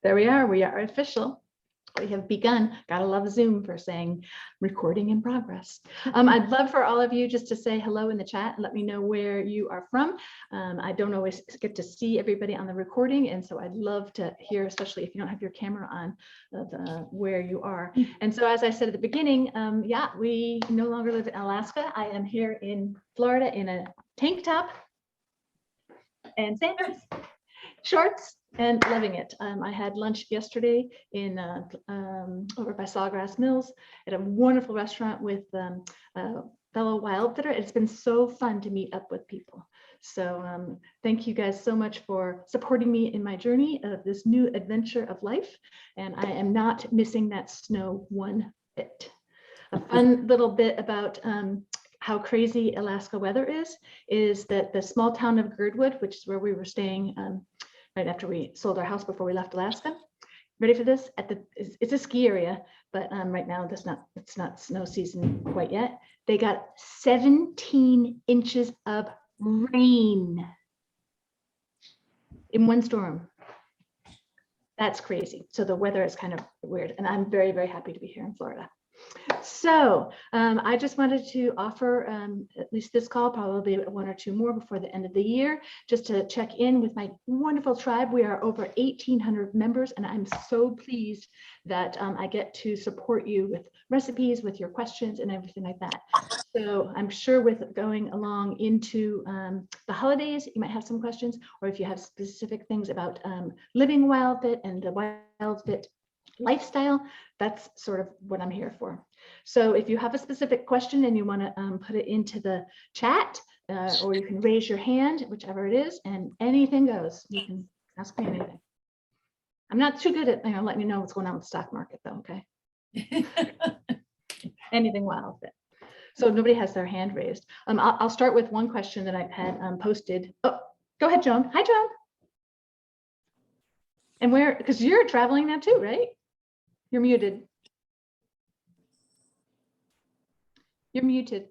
There we are. We are official. We have begun. Gotta love Zoom for saying recording in progress. I'd love for all of you just to say hello in the chat and let me know where you are from. I don't always get to see everybody on the recording, and so I'd love to hear, especially if you don't have your camera on, where you are. And so, as I said at the beginning, yeah, we no longer live in Alaska. I am here in Florida in a tank top and sandals, shorts, and loving it. I had lunch yesterday in over by Sawgrass Mills at a wonderful restaurant with a fellow wildfitter. It's been so fun to meet up with people. So thank you guys so much for supporting me in my journey of this new adventure of life. And I am not missing that snow one bit. A fun little bit about how crazy Alaska weather is that the small town of Girdwood, which is where we were staying right after we sold our house before we left Alaska. Ready for this? It's a ski area, but right now it's not snow season quite yet. They got 17 inches of rain in one storm. That's crazy. So the weather is kind of weird, and I'm very, very happy to be here in Florida. So I just wanted to offer at least this call, probably one or two more before the end of the year, just to check in with my wonderful tribe. We are over 1,800 members, and I'm so pleased that I get to support you with recipes, with your questions and everything like that. So I'm sure with going along into the holidays, you might have some questions, or if you have specific things about living WildFit and the WildFit lifestyle, that's sort of what I'm here for. So if you have a specific question and you want to put it into the chat, or you can raise your hand, whichever it is, and anything goes. You can ask me anything. I'm not too good at letting you know what's going on with the stock market, though. Okay. Anything WildFit. So nobody has their hand raised. I'll start with one question that I've had posted. Oh, go ahead, Joan. Hi, Joan. And where? Because you're traveling now too, right? You're muted. You're muted.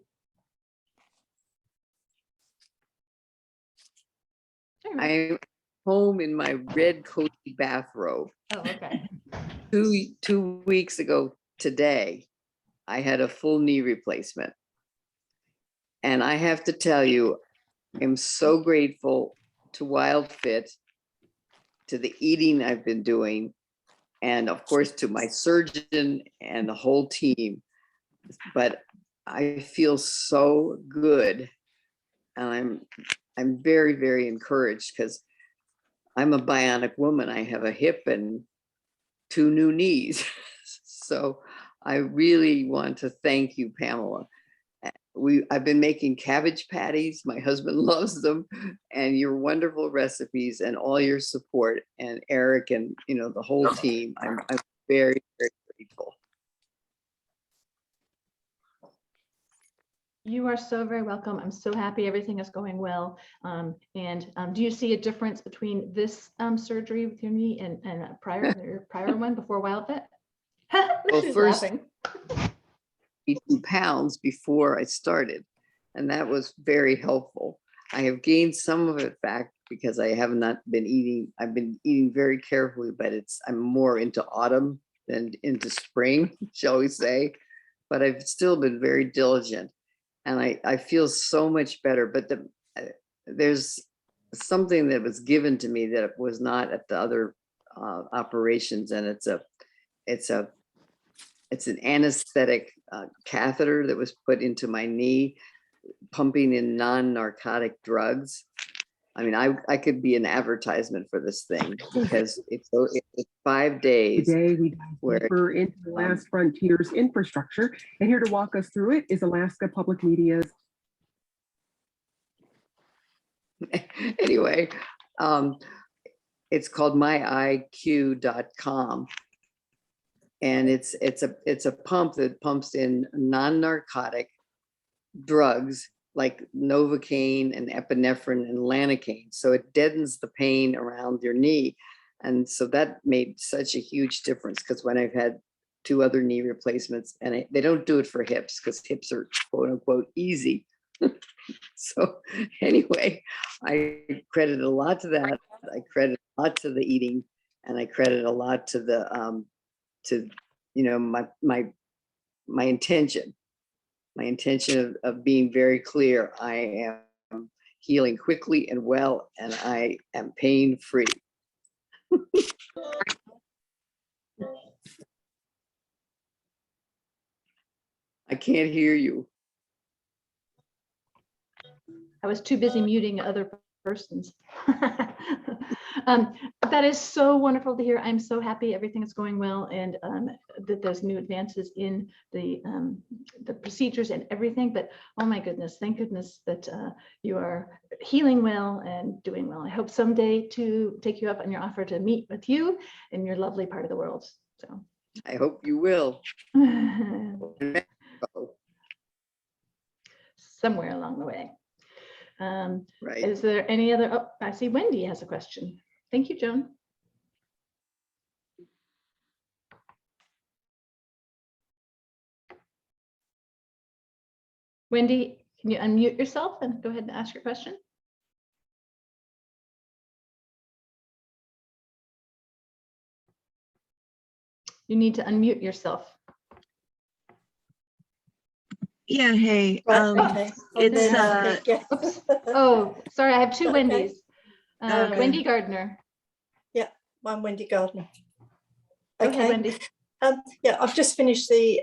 I'm home in my red cozy bathrobe. Oh, okay. 2 weeks ago today, I had a full knee replacement. And I have to tell you, I'm so grateful to WildFit, to the eating I've been doing, and of course to my surgeon and the whole team. But I feel so good, and I'm very, very encouraged because I'm a bionic woman. I have a hip and 2 new knees. So I really want to thank you, Pamela. I've been making cabbage patties. My husband loves them, and your wonderful recipes and all your support, and Eric and the whole team. I'm very, very grateful. You are so very welcome. I'm so happy everything is going well. Do you see a difference between this surgery with your knee and your prior one before WildFit? Well, first, laughing. 82 pounds before I started, and that was very helpful. I have gained some of it back because I have not been eating. I've been eating very carefully, but I'm more into autumn than into spring, shall we say. But I've still been very diligent, and I feel so much better. But there's something that was given to me that was not at the other operations, and it's an anesthetic catheter that was put into my knee, pumping in non-narcotic drugs. I mean, I could be an advertisement for this thing because it's 5 days. Today we dive deeper into the last frontier's infrastructure, and here to walk us through it is Alaska Public Media's. Anyway, it's called myiq.com. And it's a pump that pumps in non-narcotic drugs like Novocaine and epinephrine and Lanacane. So it deadens the pain around your knee. And so that made such a huge difference, because when I've had 2 other knee replacements, and they don't do it for hips because hips are quote unquote easy. So anyway, I credit a lot to that. I credit a lot to the eating. And I credit a lot to the, my intention of being very clear. I am healing quickly and well, and I am pain-free. I can't hear you. I was too busy muting other persons. That is so wonderful to hear. I'm so happy everything is going well, and that there's new advances in the procedures and everything. But oh my goodness, thank goodness that you are healing well and doing well. I hope someday to take you up on your offer to meet with you in your lovely part of the world. So I hope you will. somewhere along the way. Right. Is there any other? Oh, I see Wendy has a question. Thank you, Joan. Wendy, can you unmute yourself and go ahead and ask your question? You need to unmute yourself. Yeah, hey. Right, okay. It's Oops. Oh, sorry, I have two Okay. Wendy's. Okay. Wendy Gardner. I'm Wendy Gardner. Go ahead, Okay. Wendy. Yeah, I've just finished the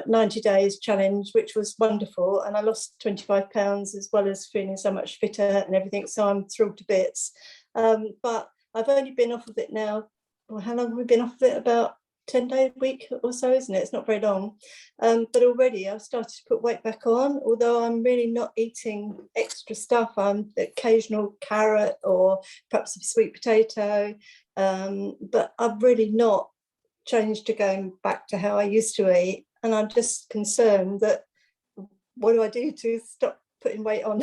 90 days challenge, which was wonderful, and I lost 25 pounds as well as feeling so much fitter and everything. So I'm thrilled to bits. But I've only been off of it now. Well, how long have we been off of it? About 10 days, a week or so, isn't it? It's not very long. But already I've started to put weight back on, although I'm really not eating extra stuff. I'm occasional carrot or perhaps a sweet potato. But I've really not changed to going back to how I used to eat. And I'm just concerned that what do I do to stop putting weight on?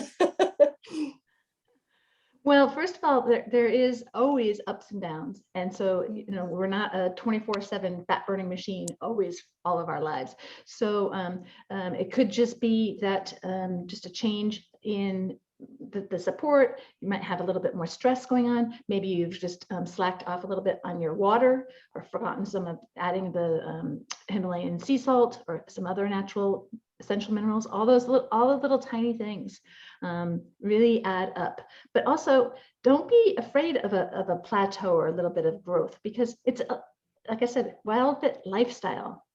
Well, first of all, there is always ups and downs. And so, we're not a 24/7 fat burning machine always all of our lives. So it could just be that just a change in the support. You might have a little bit more stress going on. Maybe you've just slacked off a little bit on your water or forgotten some of adding the Himalayan sea salt or some other natural essential minerals. All the little tiny things really add up. But also, don't be afraid of a plateau or a little bit of growth, because it's like I said, WildFit lifestyle,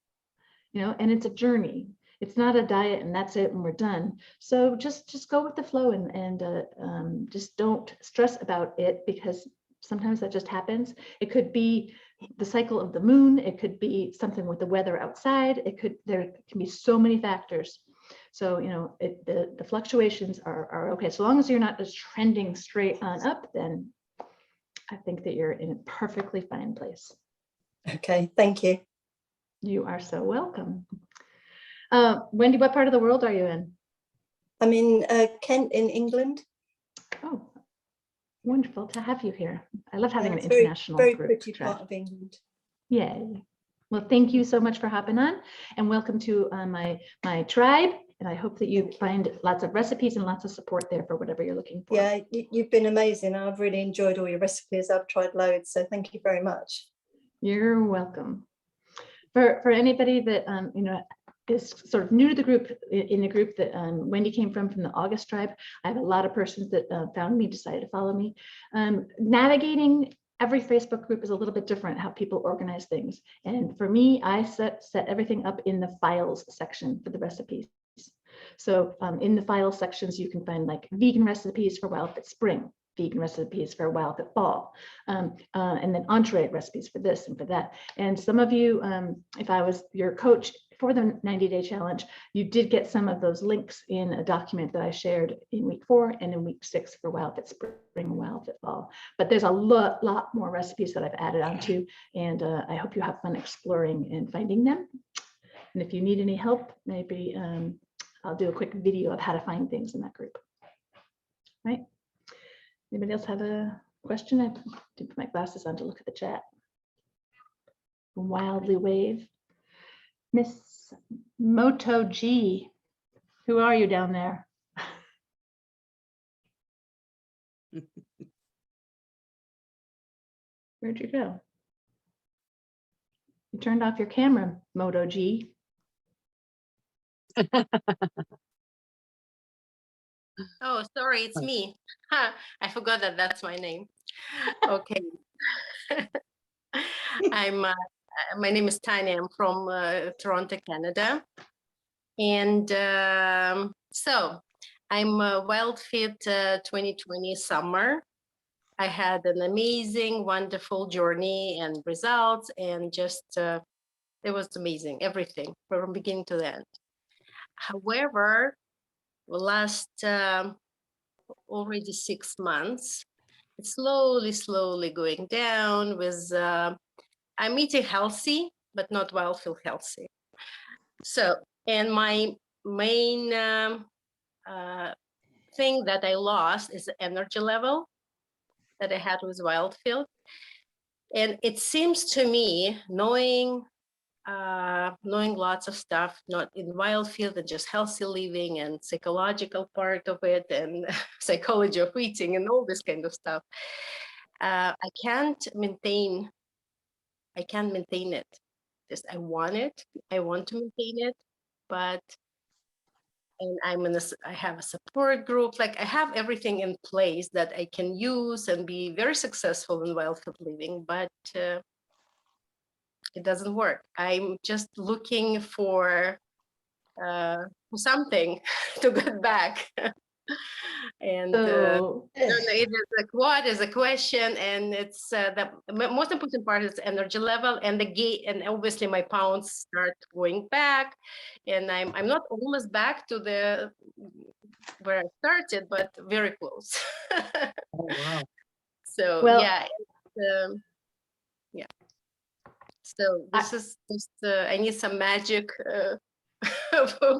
and it's a journey. It's not a diet and that's it and we're done. So just go with the flow and just don't stress about it, because sometimes that just happens. It could be the cycle of the moon. It could be something with the weather outside. There can be so many factors. So, the fluctuations are okay. So long as you're not just trending straight on up, then I think that you're in a perfectly fine place. Okay, thank you. You are so welcome. Wendy, what part of the world are you in? I'm in Kent in England. Oh, wonderful to have you here. I love having an It's international very group. pretty to try. part of England. Yay. Well, thank you so much for hopping on, and welcome to my tribe. And I hope that you find lots of recipes and lots of support there for whatever you're looking for. Yeah, you've been amazing. I've really enjoyed all your recipes. I've tried loads, so thank you very much. You're welcome. For anybody that is sort of new to the group, in the group that Wendy came from the August tribe, I have a lot of persons that found me, decided to follow me. Navigating every Facebook group is a little bit different, how people organize things. And for me, I set everything up in the files section for the recipes. So in the file sections, you can find like vegan recipes for WildFit Spring, vegan recipes for WildFit Fall, and then entree recipes for this and for that. And some of you, if I was your coach for the 90-day challenge, you did get some of those links in a document that I shared in week 4 and in week 6 for WildFit Spring and WildFit Fall. But there's a lot more recipes that I've added onto, and I hope you have fun exploring and finding them. And if you need any help, maybe I'll do a quick video of how to find things in that group. Right? Anybody else have a question? I did put my glasses on to look at the chat. Wildly wave. Miss Moto G, who are you down there? Where'd you go? You turned off your camera, Moto G. Oh, sorry, it's me. I forgot that that's my name. Okay. My name is Tanya. I'm from Toronto, Canada. And so I'm WildFit 2020 summer. I had an amazing, wonderful journey and results, and just it was amazing, everything from beginning to the end. However, the last already 6 months, it's slowly going down with I'm eating healthy, but not WildFit healthy. So, and my main thing that I lost is the energy level that I had with WildFit. And it seems to me, knowing lots of stuff, not in WildFit and just healthy living and psychological part of it and psychology of eating and all this kind of stuff, I can't maintain it. Just I want to maintain it, but and I have a support group, like I have everything in place that I can use and be very successful in WildFit living, but it doesn't work. I'm just looking for something to get back. And So I don't know, it is like what is a question, and it's the most important part is energy level and the gait, and obviously my pounds start going back, and I'm not almost back to the where I started, but very close. Oh, wow. So Well- yeah, yeah. So this is just I need some magic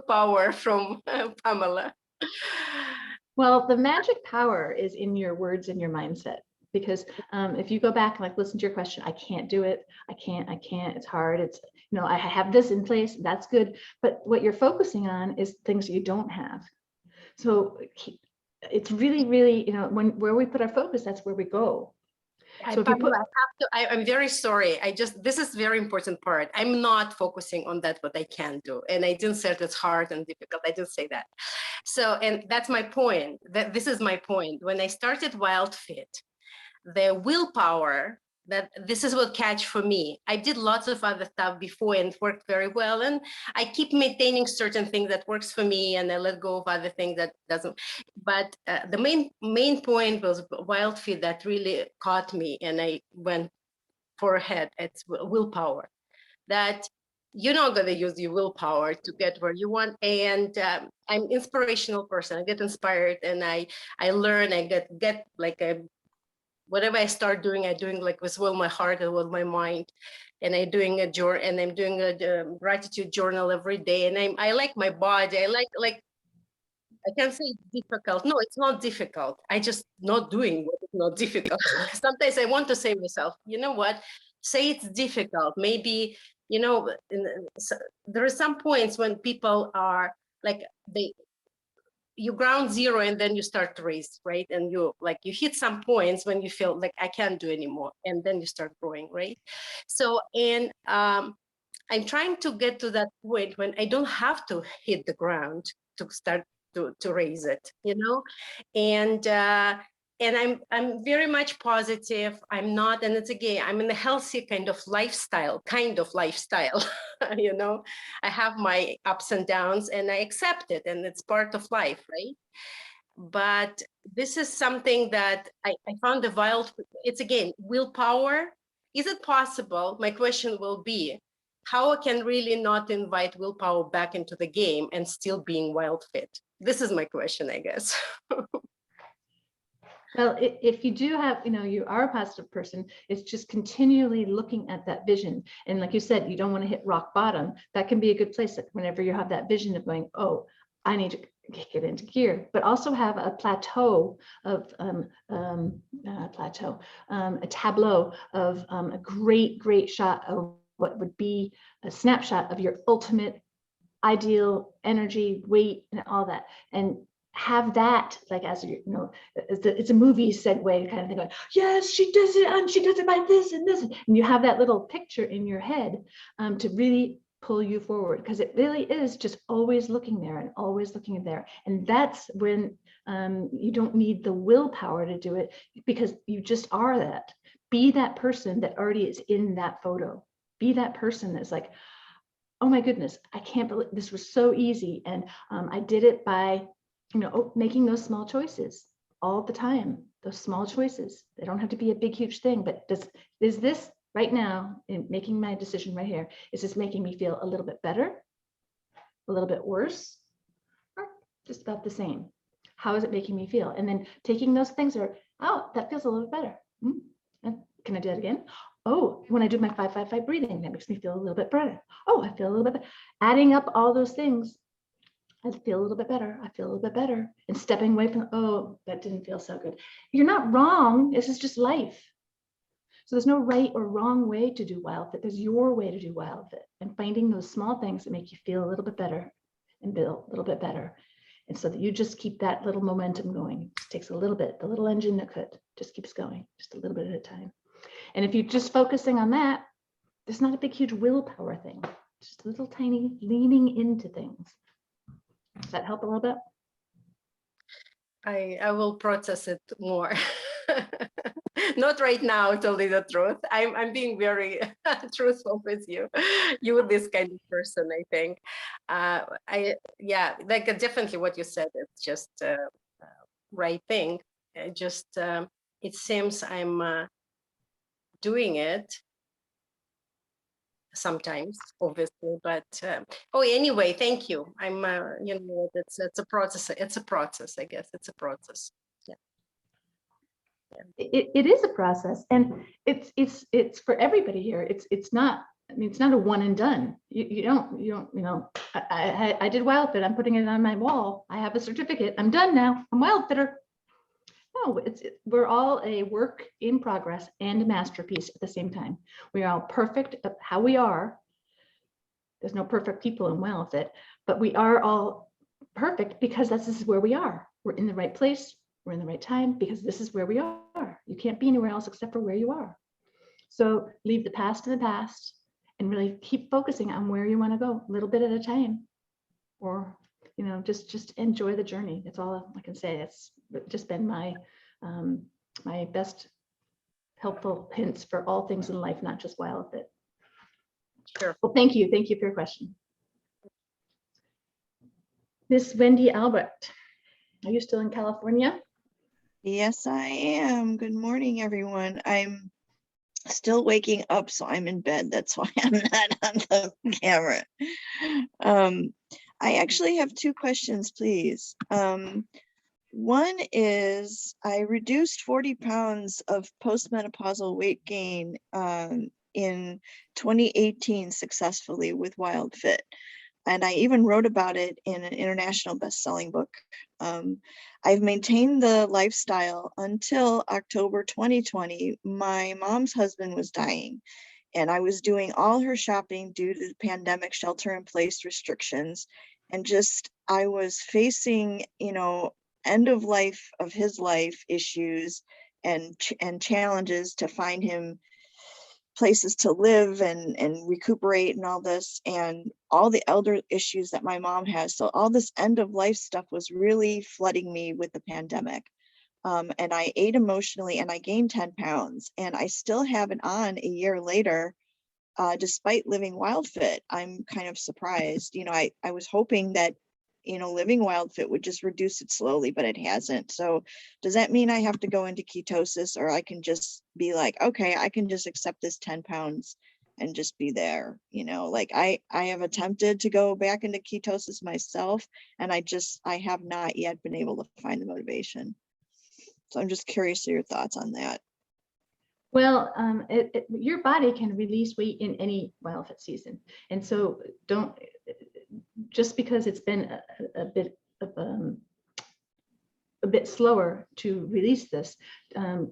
power from Pamela. Well, the magic power is in your words and your mindset. Because if you go back and like listen to your question, I can't do it. I can't. It's hard. It's, you know, I have this in place. That's good. But what you're focusing on is things that you don't have. So it's really, you know, where we put our focus, that's where we go. So if you put, I'm very sorry. This is very important part. I'm not focusing on that, what I can do. And I didn't say it's hard and difficult. I didn't say that. So, and that's my point. This is my point. When I started WildFit, the willpower, that this is what catch for me. I did lots of other stuff before and it worked very well. And I keep maintaining certain things that works for me and I let go of other things that doesn't. But the main point was WildFit that really caught me, and I went for ahead. It's willpower. That you're not going to use your willpower to get where you want. And I'm inspirational person. I get inspired and I learn. I get like whatever I start doing, I'm doing like with my heart and with my mind. And I'm doing a journal, and I'm doing a gratitude journal every day. And I like my body. I like I can't say it's difficult. No, it's not difficult. I just not doing what is not difficult. Sometimes I want to say myself, you know what? Say it's difficult. Maybe, you know, there are some points when people are like you ground zero and then you start to raise, right? And you hit some points when you feel like I can't do anymore, and then you start growing, right? So, and I'm trying to get to that point when I don't have to hit the ground to start to raise it, you know? And I'm very much positive. I'm not, and it's again, I'm in a healthy kind of lifestyle, you know? I have my ups and downs and I accept it, and it's part of life, right? But this is something that I found it's again, willpower. Is it possible? My question will be, how I can really not invite willpower back into the game and still being WildFit? This is my question, I guess. well, if you do have, you know, you are a positive person, it's just continually looking at that vision. And like you said, you don't want to hit rock bottom. That can be a good place. Like whenever you have that vision of going, oh, I need to get into gear, but also have a plateau of a tableau of a great shot of what would be a snapshot of your ultimate ideal energy, weight, and all that. And have that like as you know, it's a movie segue kind of thing, going, yes, she does it, and she does it by this and this, and you have that little picture in your head to really pull you forward, because it really is just always looking there and always looking there. And that's when you don't need the willpower to do it, because you just are that. Be that person that already is in that photo. Be that person that's like, oh my goodness, I can't believe this was so easy. And I did it by, making those small choices all the time. Those small choices, they don't have to be a big, huge thing, but is this right now, in making my decision right here, is this making me feel a little bit better, a little bit worse, or just about the same? How is it making me feel? And then taking those things are, oh, that feels a little bit better. Can I do that again? Oh, when I do my 5-5-5 breathing, that makes me feel a little bit better. Oh, I feel a little bit better. Adding up all those things, I feel a little bit better. I feel a little bit better. And stepping away from, oh, that didn't feel so good. You're not wrong. This is just life. So there's no right or wrong way to do WildFit. There's your way to do WildFit, and finding those small things that make you feel a little bit better and feel a little bit better. And so that you just keep that little momentum going. It just takes a little bit, the little engine that could just keeps going just a little bit at a time. And if you're just focusing on that, there's not a big, huge willpower thing. Just a little tiny leaning into things. Does that help a little bit? I will process it more. Not right now, to tell you the truth. I'm being very truthful with you. You this kind of person, I think. Like definitely what you said. It's just right thing. It seems I'm doing it sometimes, obviously, but anyway, thank you. I'm it's a process. It's a process, I guess. It's a process. Yeah. It is a process, and it's for everybody here. It's not, I mean, it's not a one and done. You don't I did WildFit. I'm putting it on my wall. I have a certificate. I'm done now. I'm WildFitter. No, we're all a work in progress and a masterpiece at the same time. We are all perfect at how we are. There's no perfect people in WildFit, but we are all perfect because this is where we are. We're in the right place. We're in the right time because this is where we are. You can't be anywhere else except for where you are. So leave the past in the past and really keep focusing on where you want to go, a little bit at a time, or just enjoy the journey. That's all I can say. It's just been my my best helpful hints for all things in life, not just WildFit. Sure. Well, thank you for your question. Miss Wendy Albrecht, are you still in California? Yes, I am. Good morning, everyone. I'm still waking up, so I'm in bed. That's why I'm not on the camera. I actually have two questions, please. One is I reduced 40 pounds of postmenopausal weight gain in 2018 successfully with WildFit. And I even wrote about it in an international best-selling book. I've maintained the lifestyle until October 2020. My mom's husband was dying, and I was doing all her shopping due to the pandemic shelter-in-place restrictions. And I was facing, end of life of his life issues and challenges to find him places to live and recuperate and all this, and all the elder issues that my mom has. So all this end of life stuff was really flooding me with the pandemic. And I ate emotionally and I gained 10 pounds, and I still have it on a year later, despite living WildFit. I'm kind of surprised. I was hoping that living WildFit would just reduce it slowly, but it hasn't. So does that mean I have to go into ketosis, or I can just be like, okay, I can just accept this 10 pounds and just be there? I have attempted to go back into ketosis myself, and I have not yet been able to find the motivation. So I'm just curious to your thoughts on that. Well, your body can release weight in any WildFit season. And so just because it's been a bit slower to release this,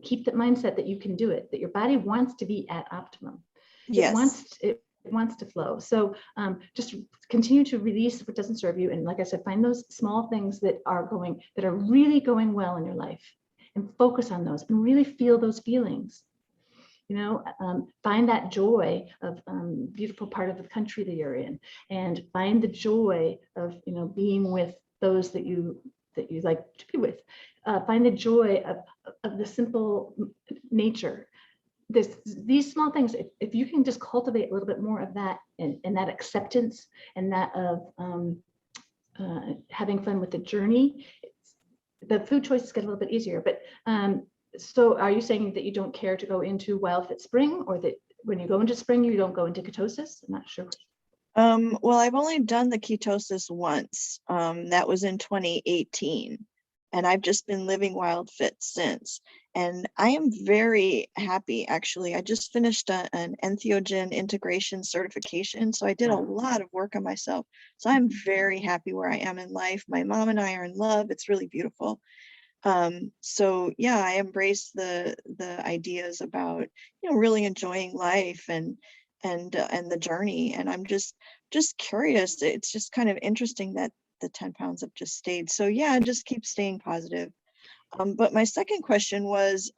keep the mindset that you can do it, that your body wants to be at optimum. Yes. It wants to flow. So just continue to release what doesn't serve you. And like I said, find those small things that are really going well in your life, and focus on those and really feel those feelings. You know, find that joy of beautiful part of the country that you're in, and find the joy of, you know, being with those that you like to be with. Find the joy of the simple nature. These small things, if you can just cultivate a little bit more of that, and that acceptance, and that of having fun with the journey, the food choices get a little bit easier. But so are you saying that you don't care to go into WildFit Spring, or that when you go into spring, you don't go into ketosis? I'm not sure. Well, I've only done the ketosis once. That was in 2018. And I've just been living WildFit since. And I am very happy, actually. I just finished an entheogen integration certification. So I did a lot of work on myself. So I'm very happy where I am in life. My mom and I are in love. It's really beautiful. So yeah, I embrace the ideas about, you know, really enjoying life and the journey. And I'm just curious. It's just kind of interesting that the 10 pounds have just stayed. So yeah, just keep staying positive. But my second question was,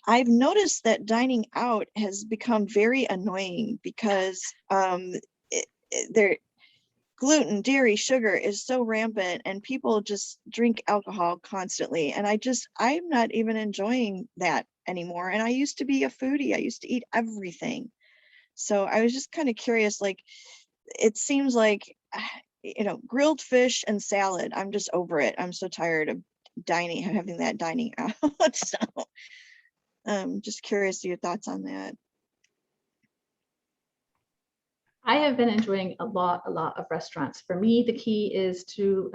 I've noticed that dining out has become very annoying because gluten, dairy, sugar is so rampant, and people just drink alcohol constantly. And I'm not even enjoying that anymore. And I used to be a foodie. I used to eat everything. So I was just kind of curious, like, it seems like, you know, grilled fish and salad, I'm just over it. I'm so tired of having that dining out. So just curious your thoughts on that. I have been enjoying a lot of restaurants. For me, the key is to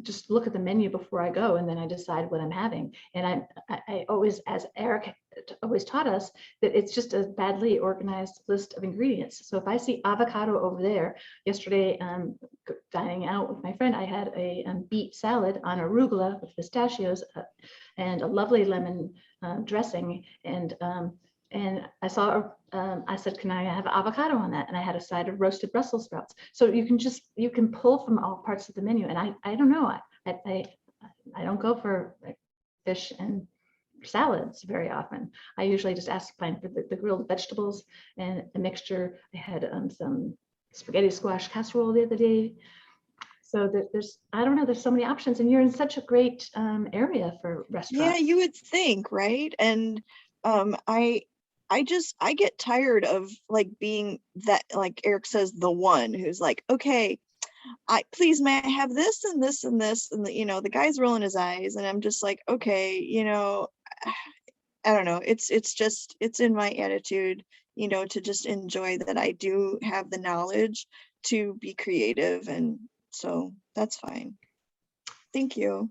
just look at the menu before I go, and then I decide what I'm having. And I always, as Eric always taught us, that it's just a badly organized list of ingredients. So if I see avocado over there, yesterday dining out with my friend, I had a beet salad on arugula with pistachios and a lovely lemon dressing, and I saw, I said, can I have avocado on that? And I had a side of roasted Brussels sprouts. So you can pull from all parts of the menu. And I don't know, I don't go for like fish and salads very often. I usually just ask fine for the grilled vegetables and a mixture. I had some spaghetti squash casserole the other day. So there's, I don't know, there's so many options, and you're in such a great area for restaurants. Yeah, you would think, right? And I get tired of like being that, like Eric says, the one who's like, okay, please, may I have this and this and this, and you know, the guy's rolling his eyes, and I'm just like, okay, you know, I don't know, it's in my attitude, you know, to just enjoy that I do have the knowledge to be creative, and so that's fine. Thank you.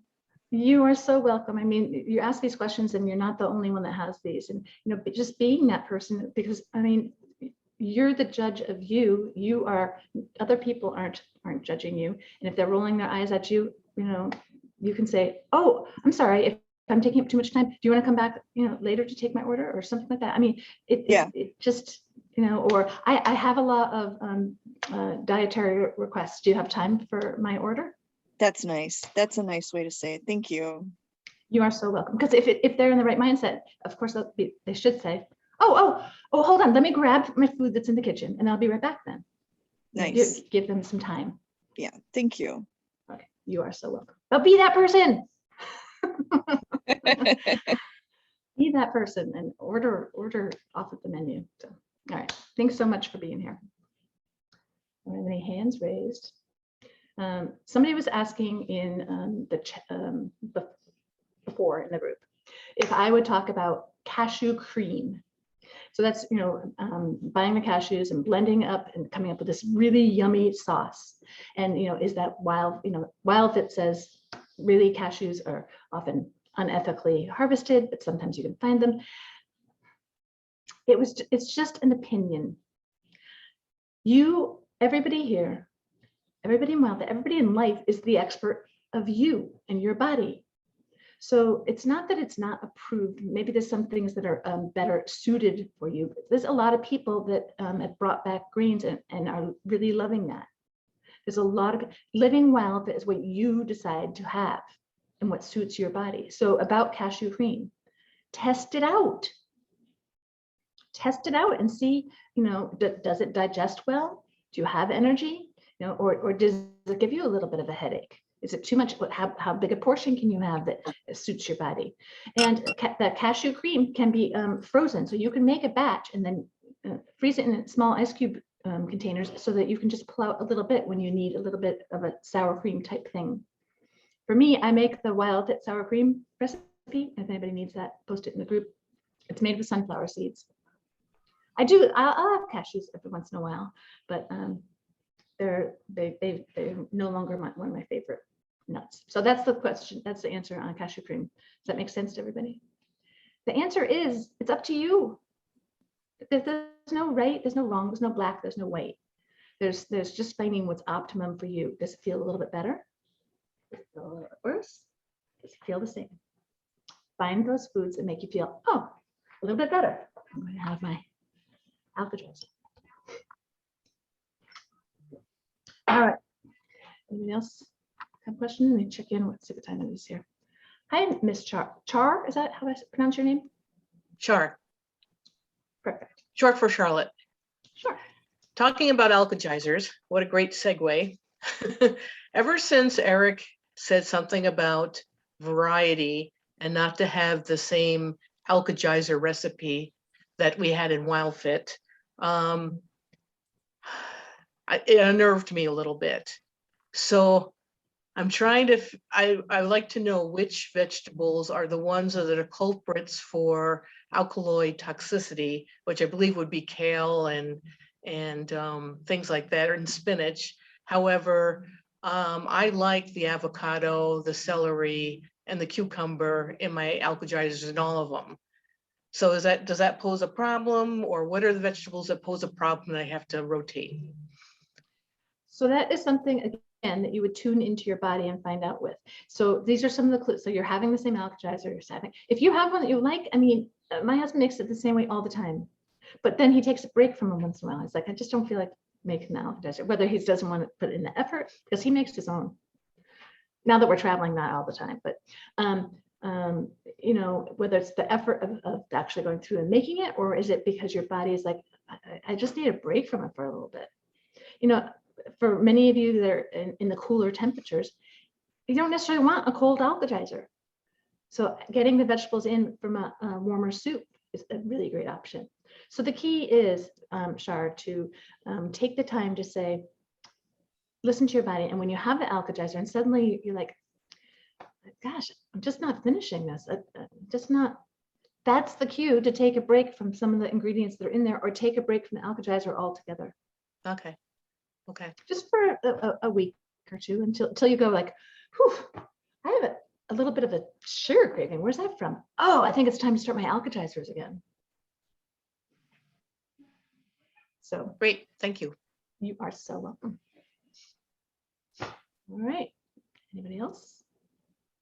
You are so welcome. I mean, you ask these questions and you're not the only one that has these, and, you know, just being that person, because I mean, you're the judge of you. You are, other people aren't judging you. And if they're rolling their eyes at you, you know, you can say, oh, I'm sorry if I'm taking up too much time. Do you want to come back, you know, later to take my order or something like that? I mean, it just, you know, or I have a lot of dietary requests. Do you have time for my order? That's nice. That's a nice way to say it. Thank you. You are so welcome. Because if they're in the right mindset, of course, they should say, oh, hold on, let me grab my food that's in the kitchen and I'll be right back then. Nice. Give them some time. Yeah, thank you. Okay, you are so welcome. But be that person. Be that person and order off of the menu. So, all right, thanks so much for being here. Don't have any hands raised. Somebody was asking in before in the group if I would talk about cashew cream. So that's, you know, buying the cashews and blending up and coming up with this really yummy sauce. And, you know, is that WildFit says really cashews are often unethically harvested, but sometimes you can find them. It's just an opinion. Everybody here, everybody in WildFit, everybody in life is the expert of you and your body. So it's not that it's not approved. Maybe there's some things that are better suited for you. There's a lot of people that have brought back greens and are really loving that. There's a lot of living well that is what you decide to have and what suits your body. So about cashew cream, test it out. Test it out and see, you know, does it digest well? Do you have energy? You know, or does it give you a little bit of a headache? Is it too much? How big a portion can you have that suits your body? And the cashew cream can be frozen. So you can make a batch and then freeze it in small ice cube containers so that you can just pull out a little bit when you need a little bit of a sour cream type thing. For me, I make the WildFit sour cream recipe. If anybody needs that, post it in the group. It's made with sunflower seeds. I'll have cashews every once in a while, but they're no longer one of my favorite nuts. So that's the question. That's the answer on cashew cream. Does that make sense to everybody? The answer is it's up to you. There's no right, there's no wrong, there's no black, there's no white. There's just finding what's optimum for you. Does it feel a little bit better? Does it feel a little bit worse? Does it feel the same? Find those foods that make you feel, oh, a little bit better. I'm going to have my alka-dress. All right. Anybody else have a question? Let me check in. See what time it is here. Hi, Miss Char. Char, is that how I pronounce your name? Char. Perfect. Short for Charlotte. Sure. Talking about alkagizers, what a great segue. Ever since Eric said something about variety and not to have the same alkagizer recipe that we had in WildFit, it unnerved me a little bit. So I'm trying to, I like to know which vegetables are the ones that are culprits for alkaloid toxicity, which I believe would be kale and things like that, and spinach. However, I like the avocado, the celery, and the cucumber in my alkagizers and all of them. So does that pose a problem, or what are the vegetables that pose a problem that I have to rotate? So that is something, again, that you would tune into your body and find out with. So these are some of the clues. So you're having the same alkagizer you're having. If you have one that you like, I mean, my husband makes it the same way all the time, but then he takes a break from them once in a while. He's like, I just don't feel like making the alkagizer, whether he doesn't want to put in the effort, because he makes his own. Now that we're traveling, not all the time, but you know, whether it's the effort of actually going through and making it, or is it because your body is like, I just need a break from it for a little bit. You know, for many of you that are in the cooler temperatures, you don't necessarily want a cold alkagizer. So getting the vegetables in from a warmer soup is a really great option. So the key is, Shar, to take the time to say, listen to your body. And when you have the alkagizer and suddenly you're like, gosh, I'm just not finishing this. Just not. That's the cue to take a break from some of the ingredients that are in there, or take a break from the alkagizer altogether. Okay. Okay. Just for a week or two until you go like, whew, I have a little bit of a sugar craving. Where's that from? Oh, I think it's time to start my alkagizers again. So Great. Thank you. you are so welcome. All right. Anybody else?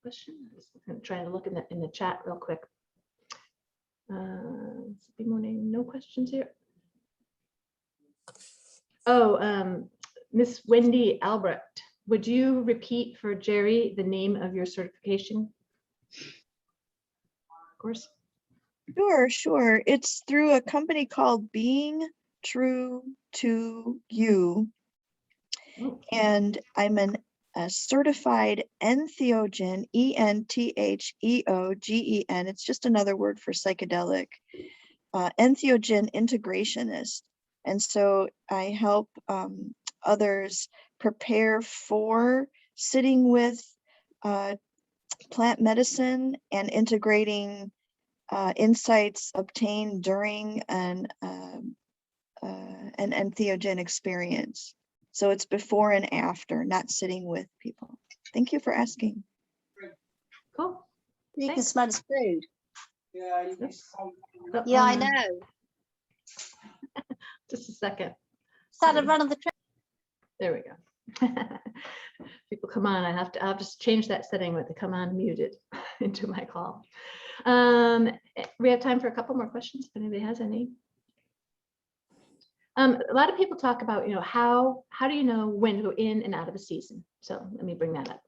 Question? I'm just going to try to look in the chat real quick. Good morning. No questions here. Oh, Miss Wendy Albrecht, would you repeat for Jerry the name of your certification? Of course. Sure. It's through a company called Being True to You. Oh. And I'm a certified entheogen, ENTHEOGEN. It's just another word for psychedelic, entheogen integrationist. And so I help others prepare for sitting with plant medicine and integrating insights obtained during an entheogen experience. So it's before and after, not sitting with people. Thank you for asking. Cool. You can Thanks. smell the food. Oops. Yeah, I know. Just a second. Started running the train. There we go. People come on, I'll just change that setting with the come on muted into my call. We have time for a couple more questions if anybody has any. A lot of people talk about, how do you know when to go in and out of a season? So let me bring that up.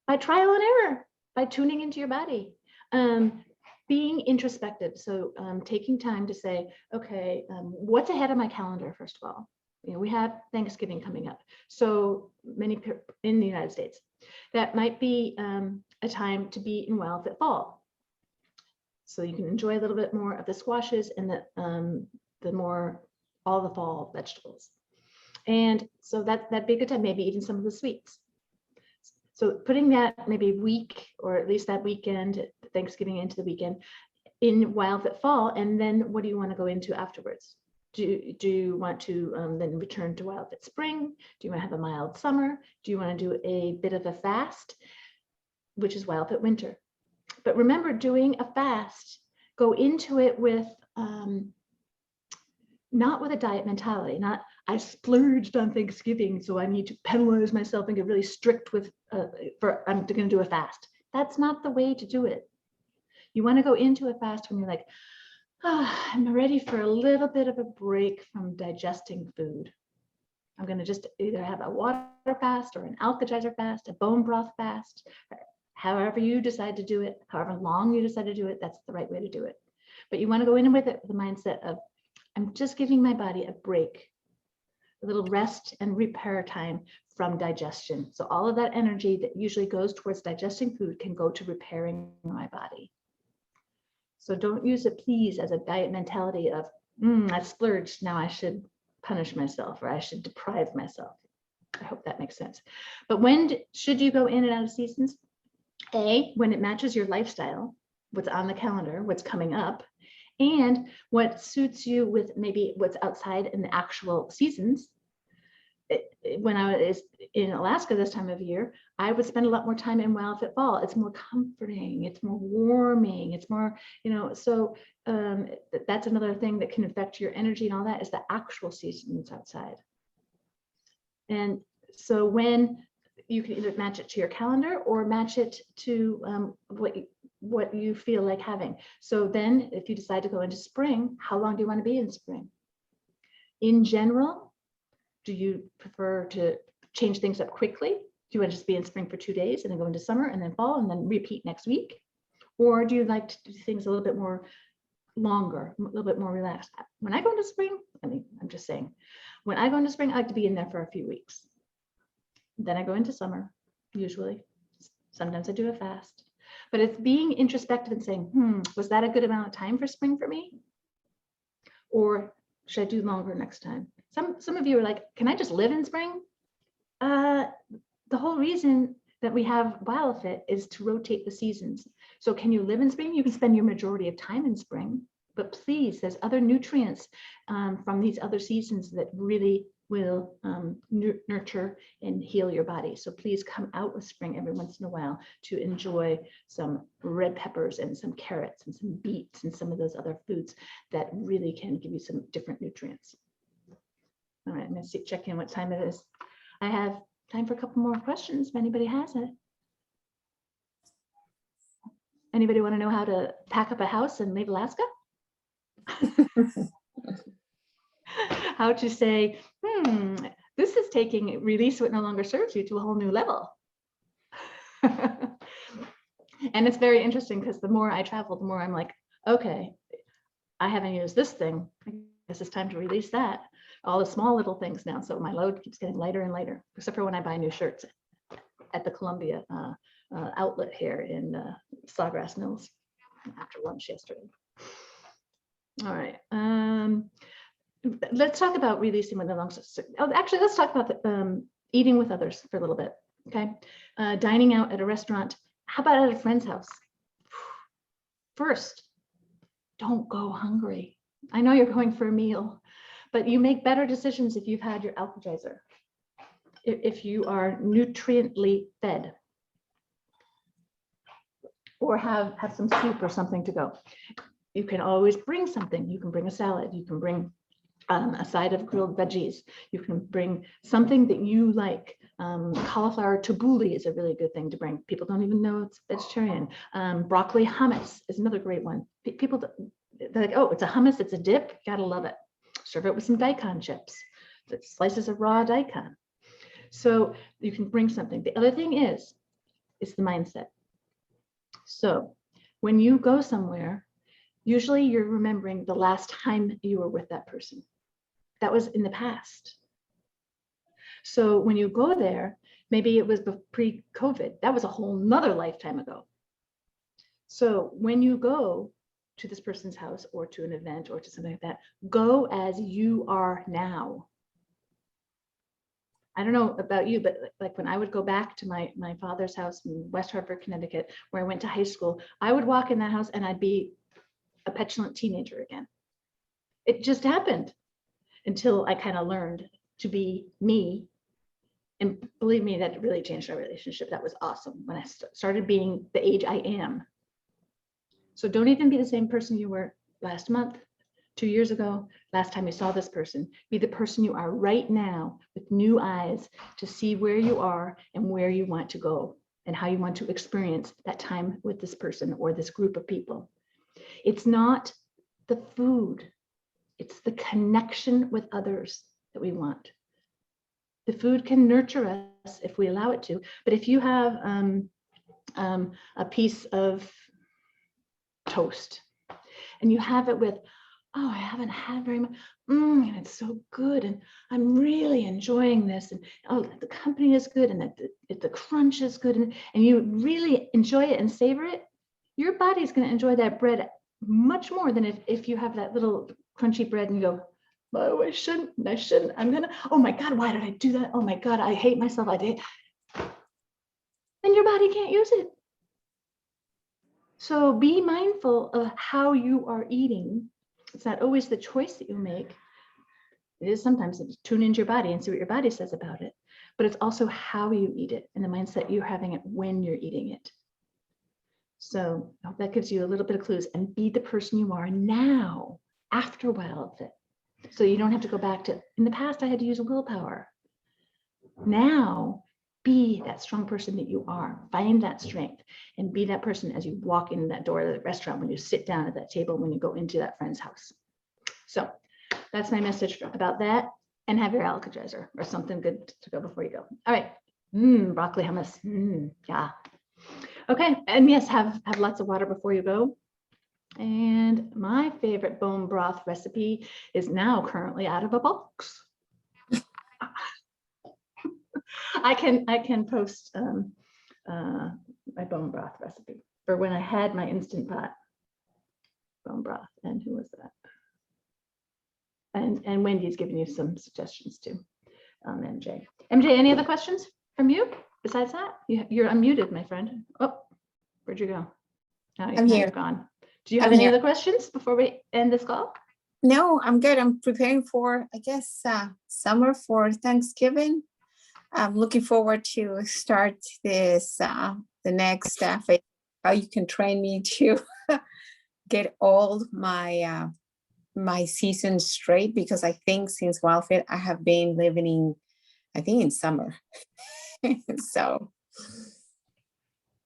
By trial and error, by tuning into your body, being introspective. So taking time to say, okay, what's ahead of my calendar, first of all? We have Thanksgiving coming up. So many in the United States, that might be a time to be in WildFit Fall. So you can enjoy a little bit more of the squashes and all the fall vegetables. And so that'd be a good time, maybe even some of the sweets. So putting that maybe week, or at least that weekend, Thanksgiving into the weekend, in WildFit Fall, and then what do you want to go into afterwards? Do you want to then return to WildFit Spring? Do you want to have a mild summer? Do you want to do a bit of a fast, which is WildFit Winter? But remember, doing a fast, go into it with not with a diet mentality, not I splurged on Thanksgiving, so I need to penalize myself and get really strict with, I'm going to do a fast. That's not the way to do it. You want to go into a fast when you're like, I'm ready for a little bit of a break from digesting food. I'm going to just either have a water fast or an alkalizer fast, a bone broth fast, however you decide to do it, however long you decide to do it, that's the right way to do it. But you want to go in with it with the mindset of, I'm just giving my body a break, a little rest and repair time from digestion. So all of that energy that usually goes towards digesting food can go to repairing my body. So don't use it, please, as a diet mentality of, I splurged, now I should punish myself or I should deprive myself. I hope that makes sense. But when should you go in and out of seasons? When it matches your lifestyle, what's on the calendar, what's coming up, and what suits you with maybe what's outside in the actual seasons. When I was in Alaska this time of year, I would spend a lot more time in WildFit Fall. It's more comforting, it's more warming, it's more, so that's another thing that can affect your energy and all that is the actual seasons outside. And so when you can either match it to your calendar or match it to what you feel like having. So then if you decide to go into spring, how long do you want to be in spring? In general, do you prefer to change things up quickly? Do you want to just be in spring for 2 days and then go into summer and then fall and then repeat next week? Or do you like to do things a little bit more longer, a little bit more relaxed? When I go into spring, I'm just saying, when I go into spring, I like to be in there for a few weeks. Then I go into summer, usually. Sometimes I do a fast. But it's being introspective and saying, was that a good amount of time for spring for me? Or should I do longer next time? Some of you are like, can I just live in spring? The whole reason that we have WildFit is to rotate the seasons. So can you live in spring? You can spend your majority of time in spring, but please, there's other nutrients from these other seasons that really will nurture and heal your body. So please come out with spring every once in a while to enjoy some red peppers and some carrots and some beets and some of those other foods that really can give you some different nutrients. All right, I'm going to check in what time it is. I have time for a couple more questions if anybody has it. Anybody want to know how to pack up a house and leave Alaska? How to say, this is taking release what no longer serves you to a whole new level. And it's very interesting because the more I travel, the more I'm like, okay, I haven't used this thing. I guess it's time to release that. All the small little things now. So my load keeps getting lighter and lighter, except for when I buy new shirts at the Columbia outlet here in Sawgrass Mills after lunch yesterday. All right. Let's talk about releasing when the lungs. Actually, let's talk about eating with others for a little bit. Okay. Dining out at a restaurant. How about at a friend's house? First, don't go hungry. I know you're going for a meal, but you make better decisions if you've had your alkalizer, if you are nutriently fed, or have some soup or something to go. You can always bring something. You can bring a salad. You can bring A side of grilled veggies. You can bring something that you like. Cauliflower tabbouleh is a really good thing to bring. People don't even know it's vegetarian. Broccoli hummus is another great one. People, they're like, oh, it's a hummus, it's a dip, gotta love it. Serve it with some daikon chips, slices of raw daikon. So you can bring something. The other thing is the mindset. So when you go somewhere, usually you're remembering the last time you were with that person. That was in the past. So when you go there, maybe it was pre-COVID, that was a whole nother lifetime ago. So when you go to this person's house or to an event or to something like that, go as you are now. I don't know about you, but like when I would go back to my father's house in West Hartford, Connecticut, where I went to high school, I would walk in that house and I'd be a petulant teenager again. It just happened until I kind of learned to be me. And believe me, that really changed our relationship. That was awesome when I started being the age I am. So don't even be the same person you were last month, 2 years ago, last time you saw this person. Be the person you are right now with new eyes to see where you are and where you want to go and how you want to experience that time with this person or this group of people. It's not the food, it's the connection with others that we want. The food can nurture us if we allow it to, but if you have a piece of toast and you have it with, oh, I haven't had very much, and it's so good, and I'm really enjoying this, and oh, the company is good, and the crunch is good, and you really enjoy it and savor it, your body's going to enjoy that bread much more than if you have that little crunchy bread and you go, oh, I shouldn't, I'm gonna, oh my God, why did I do that? Oh my God, I hate myself, I did. Then your body can't use it. So be mindful of how you are eating. It's not always the choice that you make. It is sometimes to tune into your body and see what your body says about it, but it's also how you eat it and the mindset you're having it when you're eating it. So I hope that gives you a little bit of clues, and be the person you are now after WildFit. So you don't have to go back to, in the past, I had to use willpower. Now, be that strong person that you are. Find that strength and be that person as you walk in that door of the restaurant, when you sit down at that table, when you go into that friend's house. So that's my message about that. And have your Alka-Seltzer or something good to go before you go. All right. Broccoli hummus. Yeah. Okay. And yes, have lots of water before you go. And my favorite bone broth recipe is now currently out of a box. I can post my bone broth recipe for when I had my Instant Pot bone broth. And who was that? And Wendy's giving you some suggestions too. MJ, any other questions from you besides that? You're unmuted, my friend. Oh, where'd you go? I'm here. You're gone. Do you have any other questions before we end this call? No, I'm good. I'm preparing for, I guess, summer for Thanksgiving. I'm looking forward to start this, the next phase, how you can train me to get all my my seasons straight, because I think since WildFit, I have been living in summer. So.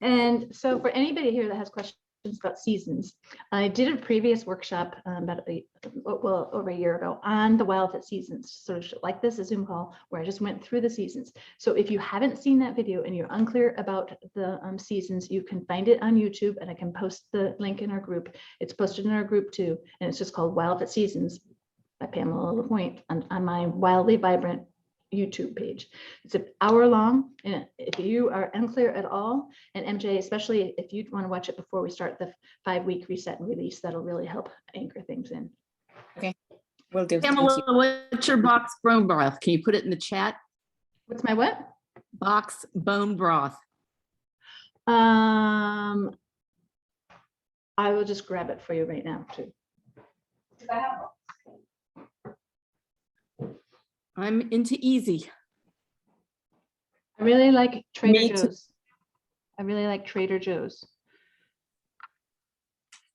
And so for anybody here that has questions about seasons, I did a previous workshop over a year ago on the WildFit seasons, sort of like this, a Zoom call where I just went through the seasons. So if you haven't seen that video and you're unclear about the seasons, you can find it on YouTube, and I can post the link in our group. It's posted in our group too, and it's just called WildFit Seasons by Pamela LaPointe on my Wildly Vibrant YouTube page. It's an hour long, and if you are unclear at all, and MJ, especially if you want to watch it before we start the 5-week reset and release, that'll really help anchor things in. Okay, will do. Pamela, what's your box bone broth? Can you put it in the chat? What's my what? Box bone broth. I will just grab it for you right now too. I'm into easy. I really like Trader Me too. Joe's. I really like Trader Joe's.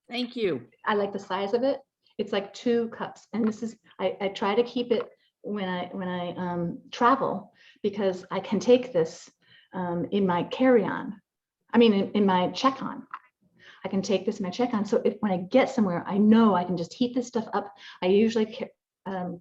Thank you. I like the size of it, It's like 2 cups. And this is, I try to keep it when I travel, because I can take this in my carry-on. I mean, in my check-on. I can take this in my check-on. So if when I get somewhere, I know I can just heat this stuff up. I usually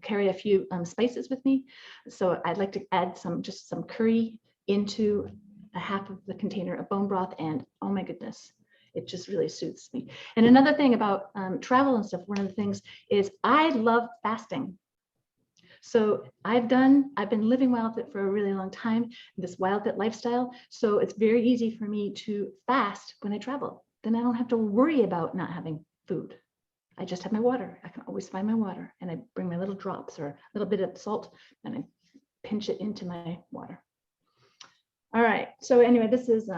carry a few spices with me. So I'd like to add just some curry into a half of the container of bone broth, and oh my goodness, it just really soothes me. And another thing about travel and stuff, one of the things is I love fasting. So I've been living WildFit for a really long time, this WildFit lifestyle. So it's very easy for me to fast when I travel. Then I don't have to worry about not having food. I just have my water. I can always find my water, and I bring my little drops or a little bit of salt, and I pinch it into my water. All right, so anyway, this is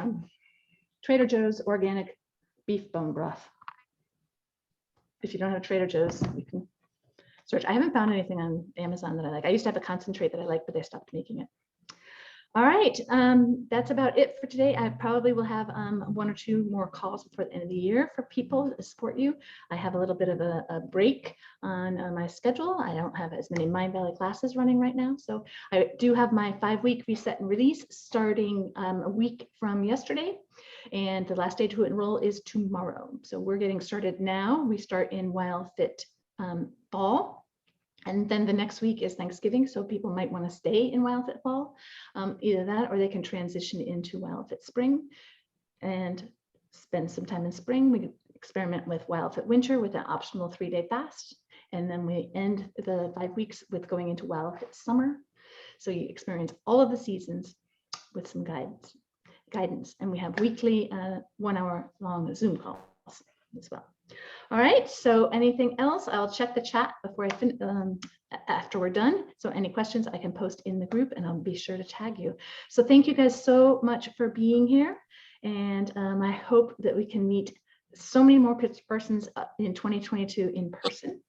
Trader Joe's organic beef bone broth. If you don't have Trader Joe's, you can search. I haven't found anything on Amazon that I like. I used to have a concentrate that I liked, but they stopped making it. All right, that's about it for today. I probably will have 1 or 2 more calls before the end of the year for people to support you. I have a little bit of a break on my schedule. I don't have as many Mind Valley classes running right now. So I do have my 5-week reset and release starting a week from yesterday. And the last day to enroll is tomorrow. So we're getting started now. We start in WildFit Fall. And then the next week is Thanksgiving, so people might want to stay in WildFit Fall, either that, or they can transition into WildFit Spring and spend some time in spring. We experiment with WildFit Winter with an optional 3-day fast, and then we end the 5 weeks with going into WildFit Summer. So you experience all of the seasons with some guidance, and we have weekly 1-hour-long Zoom calls as well. All right, so anything else? I'll check the chat before after we're done. So any questions I can post in the group, and I'll be sure to tag you. So thank you guys so much for being here. And I hope that we can meet so many more persons in 2022 in person.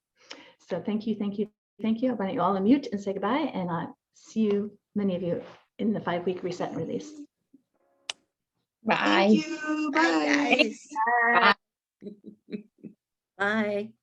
So thank you, thank you, thank you. I'm going to all unmute and say goodbye, and I'll see you, many of you, in the 5-week reset and release. Bye. Thank you. Bye, guys. Bye. Bye.